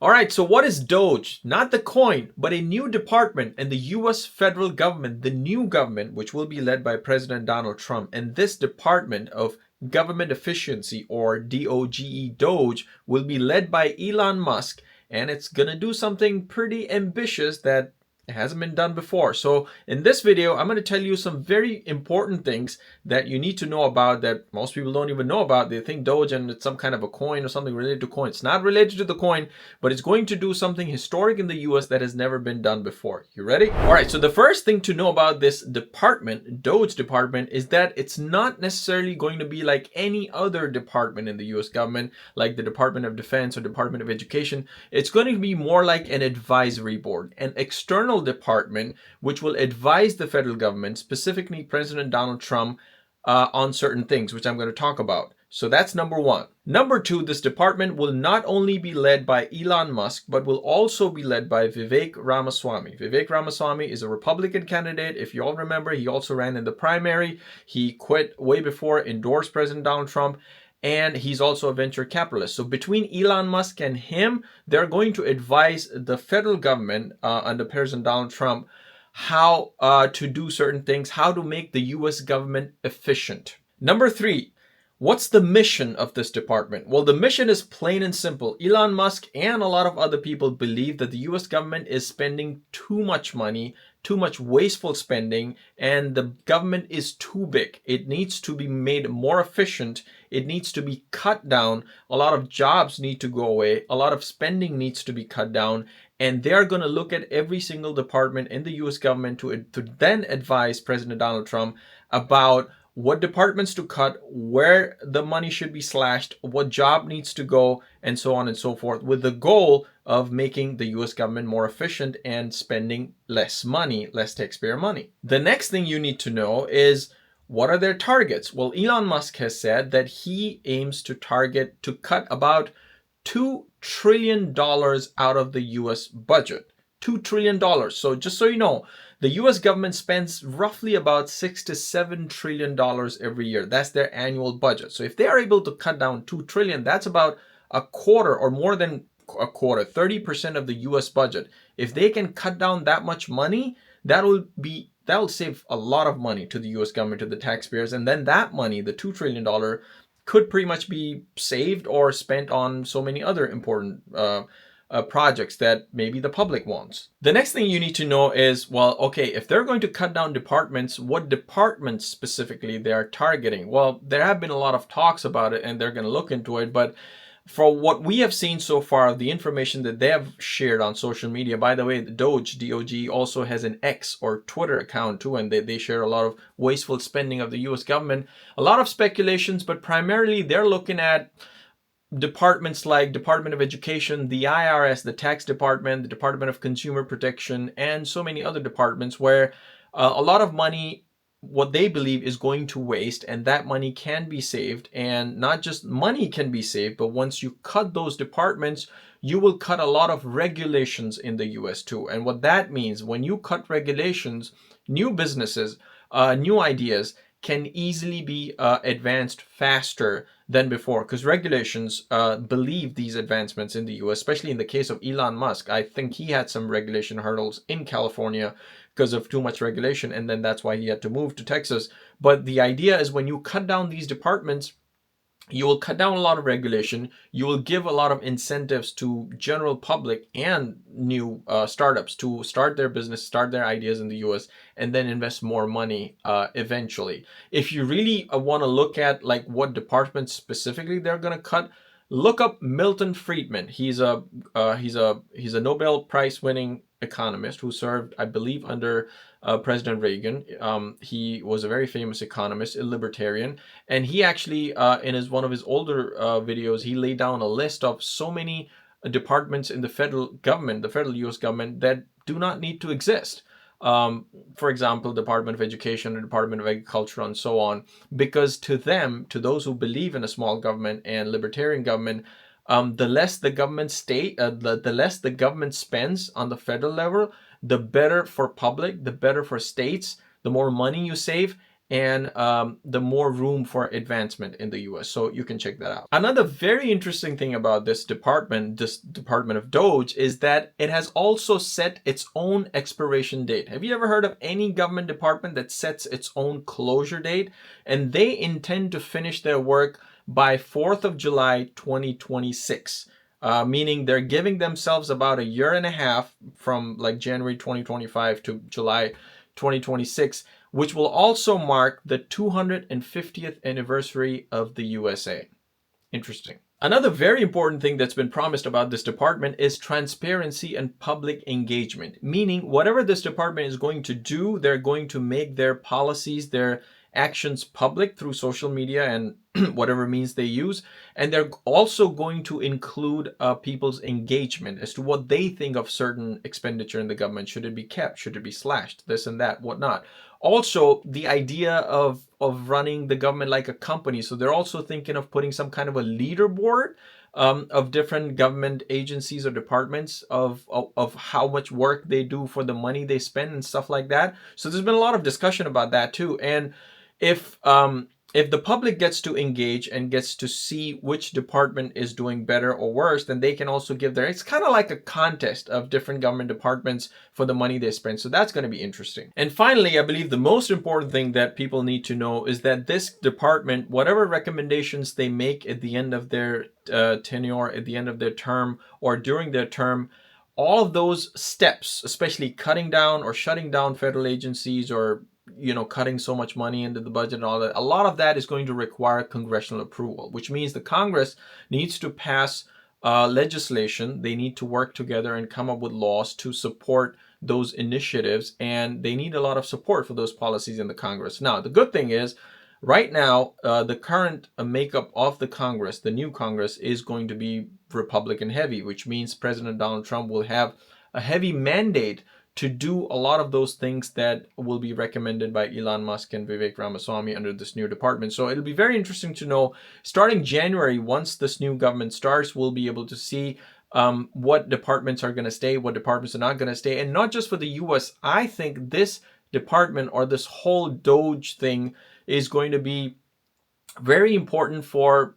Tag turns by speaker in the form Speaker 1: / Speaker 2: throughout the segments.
Speaker 1: All right, so what is DOGE? Not the coin, but a new department in the US federal government, the new government, which will be led by President Donald Trump. And this Department of Government Efficiency, or DOGE, will be led by Elon Musk. And it's going to do something pretty ambitious that hasn't been done before. So in this video, I'm going to tell you some very important things that you need to know about that most people don't even know about. They think Doge and it's some kind of a coin or something related to coin. It's not related to the coin, but it's going to do something historic in the US that has never been done before. You ready? All right, so the first thing to know about this department, DOGE department, is that it's not necessarily going to be like any other department in the US government, like the Department of Defense or Department of Education. It's going to be more like an advisory board, an external department which will advise the federal government, specifically President Donald Trump, on certain things, which I'm going to talk about. So that's number one. Number two, this department will not only be led by Elon Musk, but will also be led by Vivek Ramaswamy. Vivek Ramaswamy is a Republican candidate. If you all remember, he also ran in the primary. He quit way before, endorsed President Donald Trump. And he's also a venture capitalist. So between Elon Musk and him, they're going to advise the federal government under President Donald Trump how to do certain things, how to make the US government efficient. Number three, what's the mission of this department? Well, the mission is plain and simple. Elon Musk and a lot of other people believe that the US government is spending too much money, too much wasteful spending, and the government is too big. It needs to be made more efficient. It needs to be cut down. A lot of jobs need to go away. A lot of spending needs to be cut down. And they're going to look at every single department in the US government to then advise President Donald Trump about what departments to cut, where the money should be slashed, what job needs to go, and so on and so forth, with the goal of making the US government more efficient and spending less money, less taxpayer money. The next thing you need to know is, what are their targets? Well, Elon Musk has said that he aims to target to cut about $2 trillion out of the US budget. $2 trillion. So just so you know, the US government spends roughly about $6 to $7 trillion every year. That's their annual budget. So if they are able to cut down 2 trillion, that's about a quarter or more than a quarter, 30% of the US budget. If they can cut down that much money, that'll save a lot of money to the US government, to the taxpayers. And then that money, the $2 trillion, could pretty much be saved or spent on so many other important projects that maybe the public wants. The next thing you need to know is, well, okay, if they're going to cut down departments, what departments specifically they are targeting? Well, there have been a lot of talks about it and they're going to look into it, but for what we have seen so far, the information that they have shared on social media, by the way, the DOGE also has an X or Twitter account too, and they share a lot of wasteful spending of the US government. A lot of speculations, but primarily they're looking at departments like Department of Education, the IRS, the Tax Department, the Department of Consumer Protection, and so many other departments where a lot of money, what they believe, is going to waste, and that money can be saved. And not just money can be saved, but once you cut those departments, you will cut a lot of regulations in the US too. And what that means, when you cut regulations, new businesses, new ideas can easily be advanced faster than before, because regulations believe these advancements in the US, especially in the case of Elon Musk. I think he had some regulation hurdles in California because of too much regulation, and then that's why he had to move to Texas. But the idea is, when you cut down these departments, you will cut down a lot of regulation. You will give a lot of incentives to general public and new startups to start their business, start their ideas in the US, and then invest more money eventually. If you really want to look at like what departments specifically they're going to cut, look up Milton Friedman. He's a Nobel Prize winning economist who served, I believe, under President Reagan. He was a very famous economist, a libertarian, and he actually, in one of his older videos, he laid down a list of so many departments in the federal government, the federal U.S. government, that do not need to exist. For example, Department of Education, the Department of Agriculture, and so on, because to them, to those who believe in a small government and libertarian government, the less the government the less the government spends on the federal level, the better for public, the better for states, the more money you save, and the more room for advancement in the US. So you can check that out. Another very interesting thing about this Department of DOGE, is that it has also set its own expiration date. Have you ever heard of any government department that sets its own closure date? And they intend to finish their work by 4th of July 2026. Meaning they're giving themselves about a year and a half from like January 2025 to July 2026, which will also mark the 250th anniversary of the USA. Interesting. Another very important thing that's been promised about this department is transparency and public engagement, meaning whatever this department is going to do, they're going to make their policies, their actions public through social media and whatever means they use. And they're also going to include people's engagement as to what they think of certain expenditure in the government. Should it be kept? Should it be slashed? This and that, whatnot. Also, the idea of running the government like a company. So they're also thinking of putting some kind of a leaderboard of different government agencies or departments of how much work they do for the money they spend and stuff like that. So there's been a lot of discussion about that too. And if the public gets to engage and gets to see which department is doing better or worse, then they can also give it's kind of like a contest of different government departments for the money they spend. So that's going to be interesting. And finally, I believe the most important thing that people need to know is that this department, whatever recommendations they make at the end of their tenure, at the end of their term, or during their term, all of those steps, especially cutting down or shutting down federal agencies, or cutting so much money into the budget and all that, a lot of that is going to require congressional approval, which means the Congress needs to pass legislation. They need to work together and come up with laws to support those initiatives, and they need a lot of support for those policies in the Congress. Now, the good thing is, right now, the current makeup of the Congress, the new Congress, is going to be Republican heavy, which means President Donald Trump will have a heavy mandate to do a lot of those things that will be recommended by Elon Musk and Vivek Ramaswamy under this new department. So it'll be very interesting to know, starting January, once this new government starts, we'll be able to see what departments are going to stay, what departments are not going to stay. And not just for the US, I think this department, or this whole DOGE thing, is going to be very important for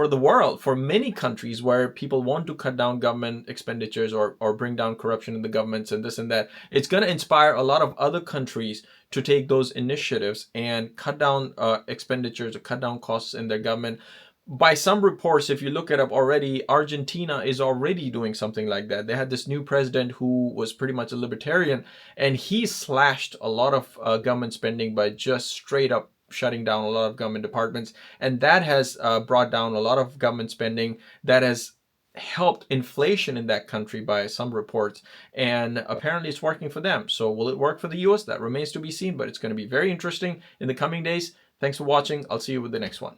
Speaker 1: the world, for many countries where people want to cut down government expenditures or bring down corruption in the governments and this and that. It's going to inspire a lot of other countries to take those initiatives and cut down expenditures or cut down costs in their government. By some reports, if you look it up already, Argentina is already doing something like that. They had this new president who was pretty much a libertarian, and he slashed a lot of government spending by just straight up shutting down a lot of government departments. And that has brought down a lot of government spending. That has helped inflation in that country by some reports. And apparently it's working for them. So will it work for the US? That remains to be seen, but it's going to be very interesting in the coming days. Thanks for watching. I'll see you with the next one.